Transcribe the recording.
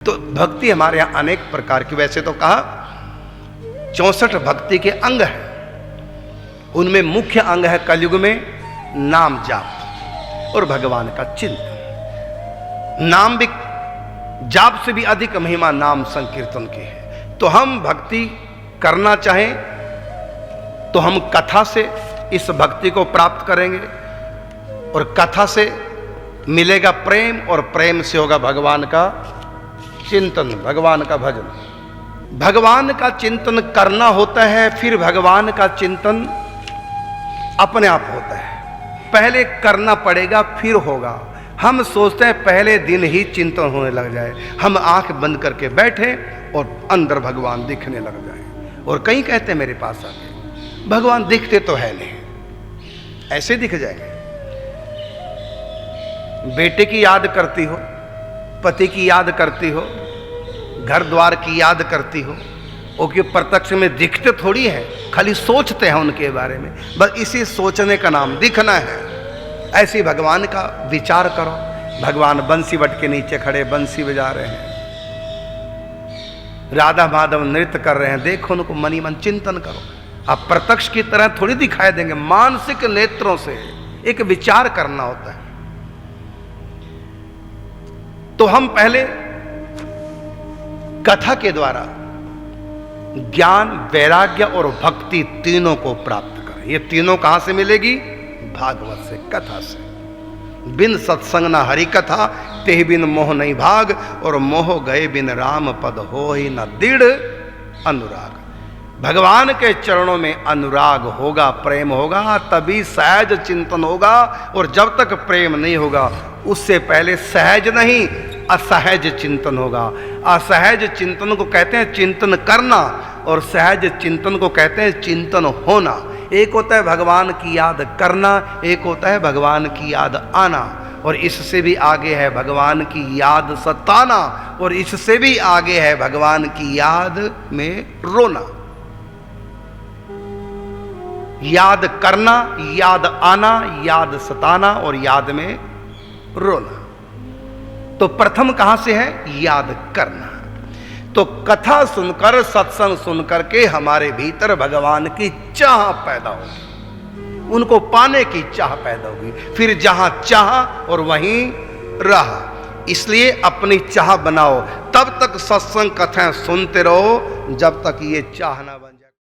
तो भक्ति हमारे यहां अनेक प्रकार की, वैसे तो कहा 64 भक्ति के अंग हैं। उनमें मुख्य अंग है कलयुग में नाम जाप और भगवान का चिंतन। नाम भी जाप से भी अधिक महिमा नाम संकीर्तन की है। तो हम भक्ति करना चाहें तो हम कथा से इस भक्ति को प्राप्त करेंगे और कथा से मिलेगा प्रेम और प्रेम से होगा भगवान का चिंतन, भगवान का भजन। भगवान का चिंतन करना होता है, फिर भगवान का चिंतन अपने आप होता है। पहले करना पड़ेगा फिर होगा। हम सोचते हैं पहले दिन ही चिंतन होने लग जाए, हम आंख बंद करके बैठे और अंदर भगवान दिखने लग जाए। और कई कहते हैं मेरे पास आके भगवान दिखते तो है नहीं, ऐसे दिख जाएंगे। बेटे की याद करती हो, पति की याद करती हो, घर द्वार की याद करती हो, वो कि प्रत्यक्ष में दिखते थोड़ी है, खाली सोचते हैं उनके बारे में। बस इसी सोचने का नाम दिखना है। ऐसे भगवान का विचार करो। भगवान बंसी वट के नीचे खड़े बंसी बजा रहे हैं, राधा माधव नृत्य कर रहे हैं, देखो उनको मनी मन चिंतन करो। आप प्रत्यक्ष की तरह थोड़ी दिखाई देंगे, मानसिक नेत्रों से एक विचार करना होता है। तो हम पहले कथा के द्वारा ज्ञान, वैराग्य और भक्ति तीनों को प्राप्त करें। ये तीनों कहां से मिलेगी? भागवत से, कथा से। बिन सत्संग न हरि कथा, तेह बिन मोह नहीं भाग, और मोह गए बिन राम पद हो ही न दृढ़ अनुराग। भगवान के चरणों में अनुराग होगा, प्रेम होगा, तभी सहज चिंतन होगा। और जब तक प्रेम नहीं होगा उससे पहले सहज नहीं असहज चिंतन होगा। असहज चिंतन को कहते हैं चिंतन करना, और सहज चिंतन को कहते हैं चिंतन होना। एक होता है भगवान की याद करना, एक होता है भगवान की याद आना, और इससे भी आगे है भगवान की याद सताना, और इससे भी आगे है भगवान की याद में रोना। याद करना, याद आना, याद सताना और याद में रोना। तो प्रथम कहां से है? याद करना। तो कथा सुनकर, सत्संग सुनकर के हमारे भीतर भगवान की चाह पैदा होगी, उनको पाने की चाह पैदा होगी। फिर जहां चाह और वहीं रहा। इसलिए अपनी चाह बनाओ, तब तक सत्संग कथाएं सुनते रहो जब तक ये चाह ना